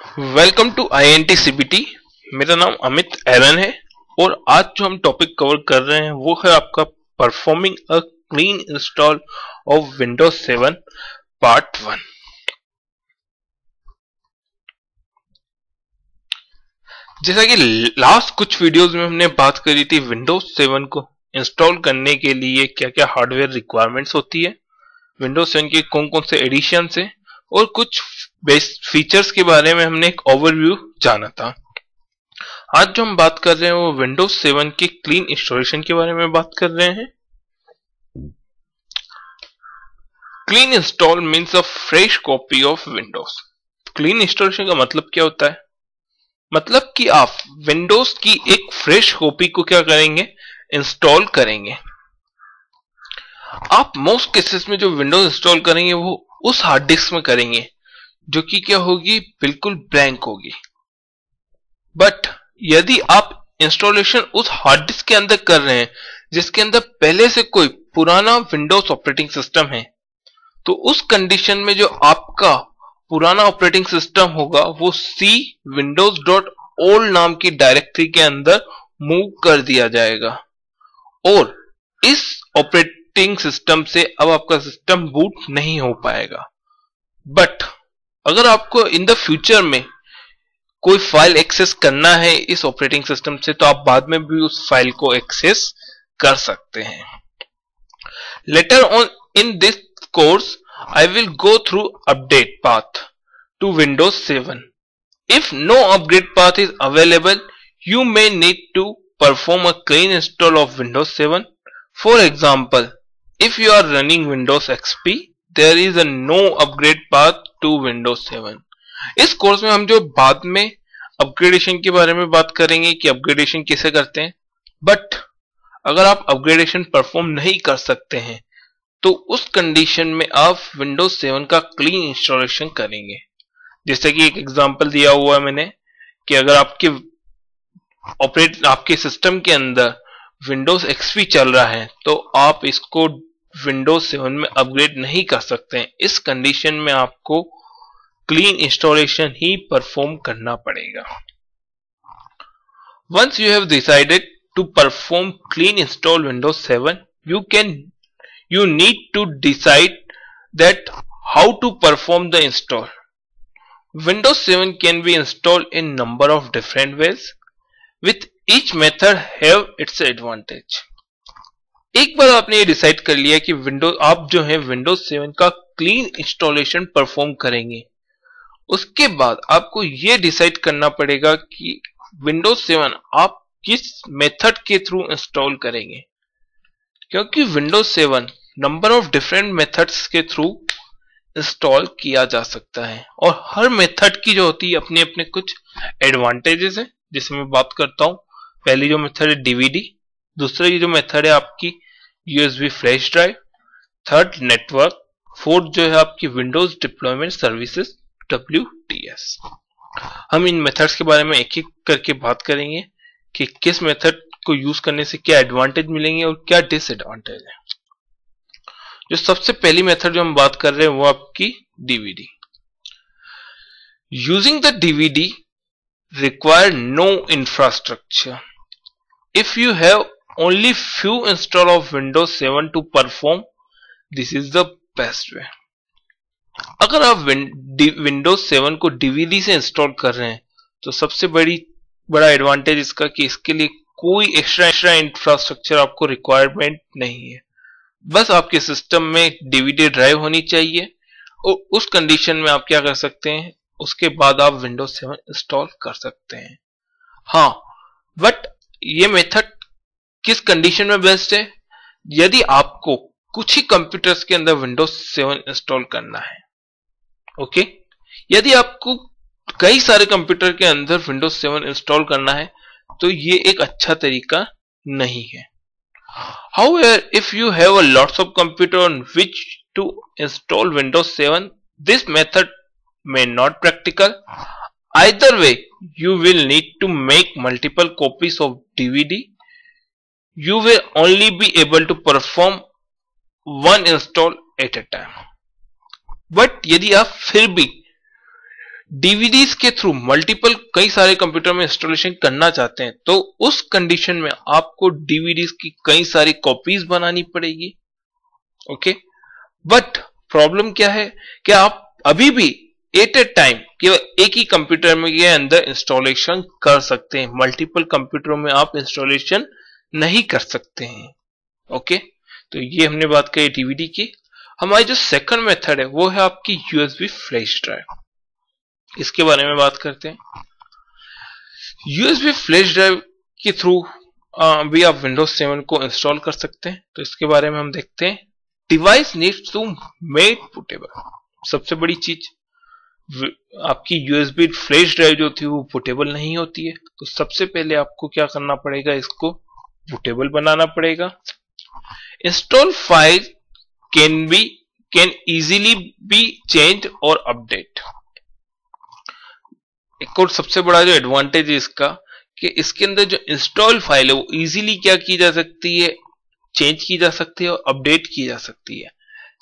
Welcome to INT CBT। मेरा नाम अमित एरन है और आज जो हम टॉपिक कवर कर रहे हैं वो है आपका performing a clean install of Windows 7 part 1। जैसा कि लास्ट कुछ वीडियोस में हमने बात करी थी विंडोज 7 को इंस्टॉल करने के लिए क्या क्या हार्डवेयर रिक्वायरमेंट्स होती है, विंडोज 7 के कौन कौन से एडिशंस हैं और कुछ बेस्ट फीचर्स के बारे में हमने एक ओवरव्यू जाना था। आज जो हम बात कर रहे हैं वो विंडोज 7 के क्लीन इंस्टॉलेशन के बारे में बात कर रहे हैं। Clean install means a fresh copy of Windows. Clean installation का मतलब क्या होता है? मतलब कि आप विंडोज की एक फ्रेश कॉपी को क्या करेंगे, इंस्टॉल करेंगे। आप मोस्ट केसेस में जो विंडोज इंस्टॉल करेंगे वो उस हार्ड डिस्क में करेंगे जो कि क्या होगी, बिल्कुल ब्लैंक होगी। बट यदि आप इंस्टॉलेशन उस हार्ड डिस्क के अंदर कर रहे हैं जिसके अंदर पहले से कोई पुराना विंडोज ऑपरेटिंग सिस्टम है, तो उस कंडीशन में जो आपका पुराना ऑपरेटिंग सिस्टम होगा वो सी windows.old नाम की डायरेक्टरी के अंदर मूव कर दिया जाएगा और इस ऑपरेटिंग सिस्टम से अब आपका सिस्टम बूट नहीं हो पाएगा। बट अगर आपको इन द फ्यूचर में कोई फाइल एक्सेस करना है इस ऑपरेटिंग सिस्टम से तो आप बाद में भी उस फाइल को एक्सेस कर सकते हैं। Later on in this course I will go through update path to Windows 7. If no upgrade path is available, you may need to perform a clean install of Windows 7. For example, if you are running Windows XP, there is a no upgrade path to Windows 7. इस course में हम जो बाद में upgradation के बारे में बात करेंगे कि अपग्रेडेशन कैसे करते हैं। बट अगर आप अपग्रेडेशन परफॉर्म नहीं कर सकते हैं तो उस कंडीशन में आप विंडोज 7 का क्लीन इंस्टॉलेशन करेंगे। जैसे कि एक एग्जांपल दिया हुआ है मैंने कि अगर आपके सिस्टम के अंदर विंडोज XP चल रहा है तो आप इसको विंडोज 7 में अपग्रेड नहीं कर सकते हैं। इस कंडीशन में आपको क्लीन इंस्टॉलेशन ही परफॉर्म करना पड़ेगा। Once you have decided to perform clean install Windows 7, you need to decide that how to perform the install. Windows 7 can be installed in number of different ways, with each method have its advantage. एक बार आपने ये decide कर लिया कि आप जो है Windows 7 का क्लीन इंस्टॉलेशन परफॉर्म करेंगे, उसके बाद आपको ये डिसाइड करना पड़ेगा कि विंडोज 7 आप किस मेथड के थ्रू इंस्टॉल करेंगे, क्योंकि Windows 7 number of different methods के थ्रू इंस्टॉल किया जा सकता है और हर मेथड की जो होती है अपने अपने कुछ एडवांटेजेस है, जिसमें मैं बात करता हूं। पहली जो मेथड है डीवीडी, दूसरी जो मेथड है आपकी USB flash drive, third network, fourth जो है आपकी विंडोज डिप्लॉयमेंट सर्विसेज WDS। हम इन मेथड्स के बारे में एक एक करके बात करेंगे कि किस मेथड को यूज करने से क्या एडवांटेज मिलेंगे और क्या डिसएडवांटेज है। जो सबसे पहली मेथड जो हम बात कर रहे हैं वो आपकी DVD. Using the DVD require no infrastructure. If you have only few install of Windows 7 to perform, this is the best way. अगर आप विंडोज 7 को डीवीडी से इंस्टॉल कर रहे हैं तो सबसे बड़ा एडवांटेज इसका कि इसके लिए कोई एक्स्ट्रा इंफ्रास्ट्रक्चर आपको रिक्वायरमेंट नहीं है। बस आपके सिस्टम में डीवीडी ड्राइव होनी चाहिए और उस कंडीशन में आप क्या कर सकते हैं, उसके बाद आप विंडोज 7 इंस्टॉल कर सकते हैं। हाँ, बट ये मेथड किस कंडीशन में बेस्ट है? यदि आपको कुछ ही कंप्यूटर्स के अंदर विंडोज 7 इंस्टॉल करना है। ओके, यदि आपको कई सारे कंप्यूटर के अंदर विंडोज 7 इंस्टॉल करना है तो ये एक अच्छा तरीका नहीं है। However, if you have a lots of computer on which to install Windows 7, this method may not practical. Either way, you will need to make multiple copies of DVD. You will only be able to perform one install at a time. But यदि आप फिर भी DVDs के through multiple कई सारे computer में installation करना चाहते हैं, तो उस कंडीशन में आपको डीवीडीज की कई सारी कॉपीज बनानी पड़ेगी। ओके, बट प्रॉब्लम क्या है कि आप अभी भी एट ए टाइम केवल एक ही कंप्यूटर में के अंदर इंस्टॉलेशन कर सकते हैं, मल्टीपल कंप्यूटरों में आप इंस्टॉलेशन नहीं कर सकते हैं। ओके, तो ये हमने बात करी डीवीडी की। हमारी जो सेकंड मेथड है वो है आपकी यूएसबी फ्लैश ड्राइव। इसके बारे में बात करते हैं। यूएसबी फ्लैश ड्राइव के थ्रू भी आप विंडोज 7 को इंस्टॉल कर सकते हैं। तो इसके बारे में हम देखते हैं। Device needs to made bootable. सबसे बड़ी चीज, आपकी यूएसबी फ्लैश ड्राइव जो थी वो पुटेबल नहीं होती है, तो सबसे पहले आपको क्या करना पड़ेगा, इसको पुटेबल बनाना पड़ेगा। Install file can easily B change और अपडेट। एक और सबसे बड़ा जो एडवांटेज है इसका कि इसके अंदर जो इंस्टॉल फाइल है वो इजीली क्या की जा सकती है, चेंज की जा सकती है और अपडेट की जा सकती है।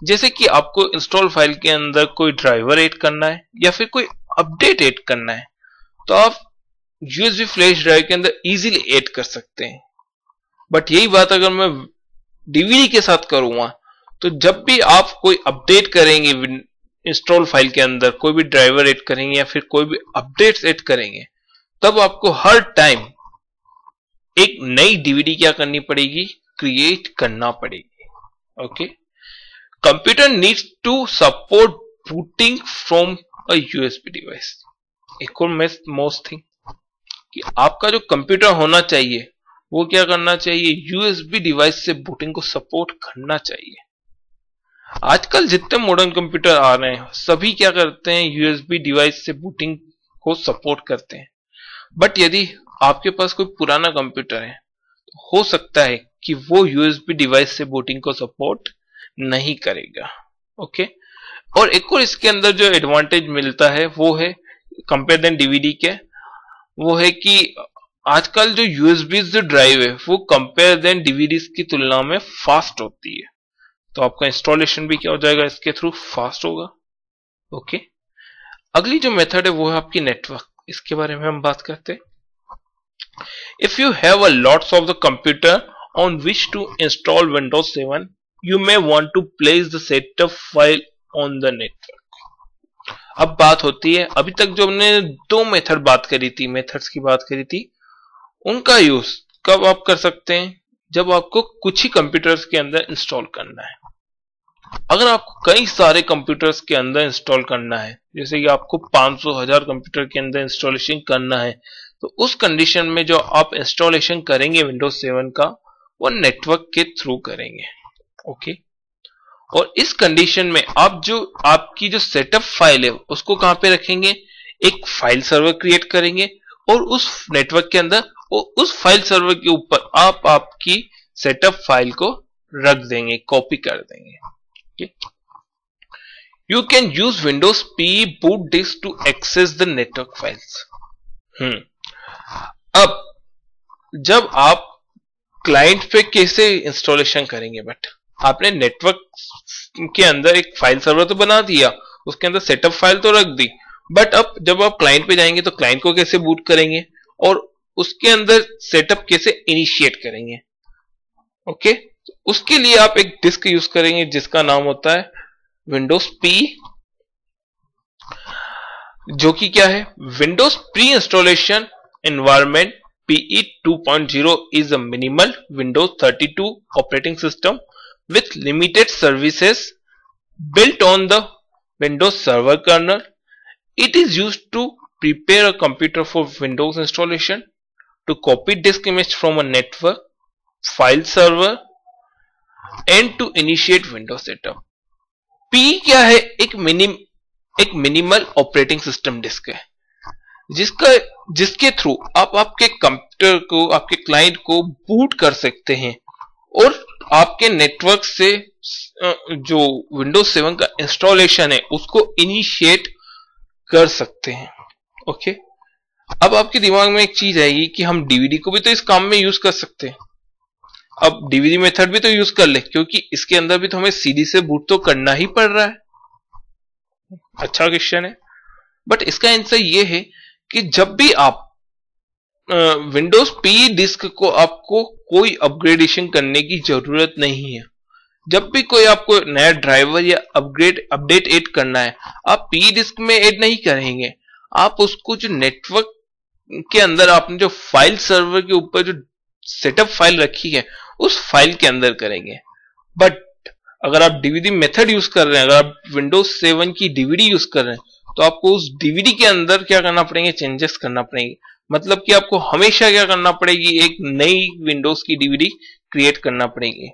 जैसे कि आपको इंस्टॉल फाइल के अंदर कोई ड्राइवर ऐड करना है या फिर कोई अपडेट ऐड करना है, तो आप यूएसबी फ्लैश ड्राइव के अंदर इजीली ऐड कर सकते हैं। बट यही बात अगर मैं डीवीडी के साथ करूंगा, तो जब भी आप कोई अपडेट करेंगे इंस्टॉल फाइल के अंदर, कोई भी ड्राइवर ऐड करेंगे या फिर कोई भी अपडेट्स ऐड करेंगे, तब आपको हर टाइम एक नई डीवीडी क्या करनी पड़ेगी, क्रिएट करना पड़ेगी। Okay, computer needs to support booting from a USB device. एक और मोस्ट थिंग कि आपका जो कंप्यूटर होना चाहिए वो क्या करना चाहिए, यूएसबी डिवाइस से बूटिंग को सपोर्ट करना चाहिए। आजकल जितने मॉडर्न कंप्यूटर आ रहे हैं सभी क्या करते हैं, यूएसबी डिवाइस से बूटिंग को सपोर्ट करते हैं। बट यदि आपके पास कोई पुराना कंप्यूटर है तो हो सकता है कि वो यूएसबी डिवाइस से बूटिंग को सपोर्ट नहीं करेगा। ओके, और एक और इसके अंदर जो एडवांटेज मिलता है वो है कंपेयर देन डीवीडी के, वो है कि आजकल जो यूएसबी जो ड्राइव है वो कंपेयर देन डीवीडी की तुलना में फास्ट होती है, तो आपका इंस्टॉलेशन भी क्या हो जाएगा, इसके थ्रू फास्ट होगा। ओके, अगली जो मेथड है वो है आपकी नेटवर्क। इसके बारे में हम बात करते हैं। If you have a lots of the computer on which to install Windows 7, you may want to place the setup file on the network। अब बात होती है, अभी तक जो हमने दो मेथड बात करी थी, मेथड्स की बात करी थी, उनका यूज कब आप कर सकते हैं, जब आपको कुछ ही कंप्यूटर्स के अंदर इंस्टॉल करना है। अगर आपको कई सारे कंप्यूटर्स के अंदर इंस्टॉल करना है, जैसे कि आपको 500,000 कंप्यूटर के अंदर इंस्टॉलेशन करना है, तो उस कंडीशन में जो आप इंस्टॉलेशन करेंगे विंडोज 7 का, वो नेटवर्क के थ्रू करेंगे। ओके, और इस कंडीशन में आप जो आपकी जो सेटअप फाइल है उसको कहां पे रखेंगे, एक फाइल सर्वर क्रिएट करेंगे और उस नेटवर्क के अंदर उस फाइल सर्वर के ऊपर आप आपकी सेटअप फाइल को रख देंगे, कॉपी कर देंगे। You can use Windows P boot disk to access the network files. अब जब आप क्लाइंट पे कैसे इंस्टॉलेशन करेंगे, बट आपने नेटवर्क के अंदर एक फाइल सर्वर तो बना दिया, उसके अंदर सेटअप फाइल तो रख दी, बट अब जब आप क्लाइंट पे जाएंगे तो क्लाइंट को कैसे बूट करेंगे और उसके अंदर सेटअप कैसे इनिशिएट करेंगे। ओके, उसके लिए आप एक डिस्क यूज करेंगे जिसका नाम होता है विंडोज पी, जो कि क्या है, Windows pre installation environment. PE 2.0 is a minimal Windows 32 operating system with limited services built on the Windows Server kernel. It is used to prepare a computer for Windows installation, to copy disk image from a network, file server, and to initiate Windows setup. P क्या है, एक minimal operating system disc है जिसके through आप आपके computer को, आपके client को बूट कर सकते हैं और आपके नेटवर्क से जो विंडोज 7 का इंस्टॉलेशन है उसको इनिशिएट कर सकते हैं। ओके, अब आपके दिमाग में एक चीज आएगी कि हम डीवीडी को भी तो इस काम में यूज कर सकते हैं। अब डीवीडी मेथड भी तो यूज कर ले, क्योंकि इसके अंदर भी तो हमें सीडी से बूट तो करना ही पड़ रहा है। अच्छा क्वेश्चन है। बट इसका आंसर ये है कि जब भी आप विंडोज पी डिस्क को आपको कोई अपग्रेडेशन करने की जरूरत नहीं है। जब भी कोई आपको नया ड्राइवर या अपडेट ऐड करना है, आप पी डिस्क में ऐड नहीं करेंगे, आप उसको जो नेटवर्क के अंदर आपने जो फाइल सर्वर के ऊपर जो सेटअप फाइल रखी है उस फाइल के अंदर करेंगे। बट अगर आप डीवीडी मेथड यूज कर रहे हैं, अगर आप विंडोज 7 की डीवीडी यूज कर रहे हैं, तो आपको उस डीवीडी के अंदर क्या करना पड़ेंगे, चेंजेस करना पड़ेंगे। मतलब कि आपको हमेशा क्या करना पड़ेगी, एक नई विंडोज की डीवीडी क्रिएट करना पड़ेगी।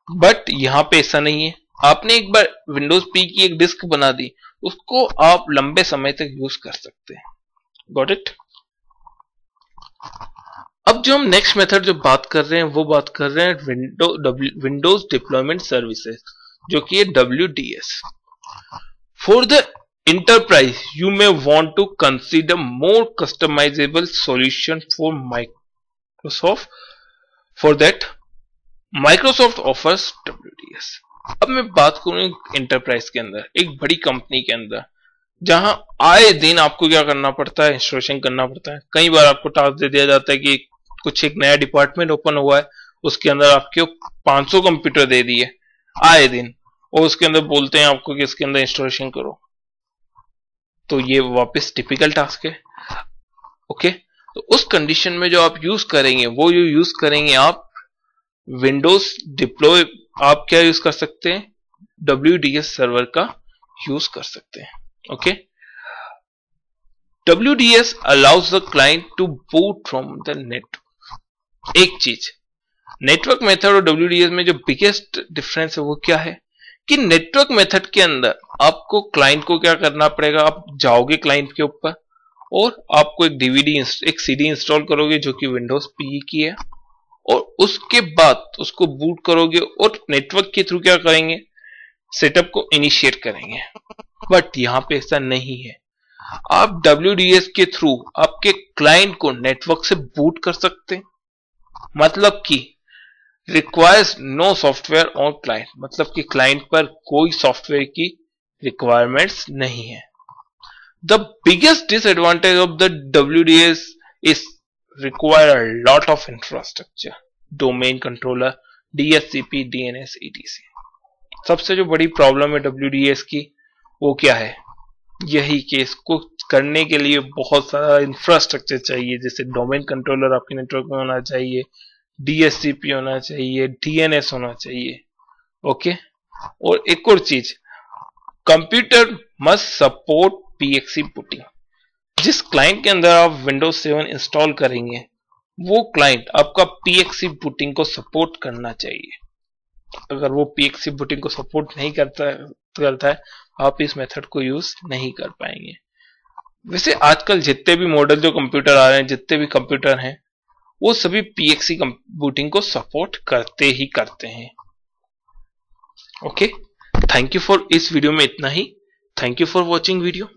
बट यहां पे ऐसा नहीं है, आपने एक बार विंडोज पी की एक डिस्क बना दी, उसको आप लंबे समय तक यूज कर सकते हैं। Got it? अब जो हम नेक्स्ट मेथड जो बात कर रहे हैं वो बात कर रहे हैं विंडोज डिप्लॉयमेंट सर्विसेज, जो कि है WDS। For the enterprise, you may want to consider more customizable solution for Microsoft. For that, Microsoft offers WDS। अब मैं बात करूं इंटरप्राइज के अंदर, एक बड़ी कंपनी के अंदर, जहां आए दिन आपको क्या करना पड़ता है, इंस्टॉलेशन करना पड़ता है। कई बार आपको टास्क दे दिया जाता है कि कुछ एक नया डिपार्टमेंट ओपन हुआ है, उसके अंदर आपके 500 कंप्यूटर दे दिए आए दिन, और उसके अंदर बोलते हैं आपको कि इसके अंदर इंस्टॉलेशन करो। तो ये वापस टिपिकल टास्क है। ओके, तो उस कंडीशन में जो आप यूज करेंगे वो यूज करेंगे आप विंडोज डिप्लॉय, आप क्या यूज कर सकते हैं, WDS सर्वर का यूज कर सकते हैं। Okay, WDS allows the client to boot from the network. एक चीज, नेटवर्क मेथड और WDS में जो बिगेस्ट डिफरेंस है वो क्या है कि नेटवर्क मेथड के अंदर आपको क्लाइंट को क्या करना पड़ेगा, आप जाओगे क्लाइंट के ऊपर और आपको एक CD इंस्टॉल करोगे जो कि विंडोज पी की है, और उसके बाद उसको बूट करोगे और नेटवर्क के थ्रू क्या करेंगे, सेटअप को इनिशिएट करेंगे। बट यहां पे ऐसा नहीं है, आप WDS के थ्रू आपके क्लाइंट को नेटवर्क से बूट कर सकते हैं। मतलब कि requires no software on client, मतलब कि क्लाइंट पर कोई सॉफ्टवेयर की रिक्वायरमेंट्स नहीं है। The biggest disadvantage of the WDS is require a lot of infrastructure, domain controller, DHCP, DNS, etc। सबसे जो बड़ी प्रॉब्लम है WDS की वो क्या है, यही कि इसको करने के लिए बहुत सारा इंफ्रास्ट्रक्चर चाहिए, जैसे डोमेन कंट्रोलर आपके नेटवर्क में होना चाहिए, DHCP होना चाहिए, DNS होना चाहिए। ओके, और एक और चीज, computer must support PXE booting. जिस क्लाइंट के अंदर आप विंडोज 7 इंस्टॉल करेंगे वो क्लाइंट आपका PXE बूटिंग को सपोर्ट करना चाहिए। अगर वो PXE बूटिंग को सपोर्ट नहीं करता है आप इस मेथड को यूज नहीं कर पाएंगे। वैसे आजकल जितने भी मॉडल जो कंप्यूटर आ रहे हैं, जितने भी कंप्यूटर हैं, वो सभी PXE बूटिंग को सपोर्ट करते ही करते हैं। ओके, थैंक यू फॉर, इस वीडियो में इतना ही। Thank you for watching video.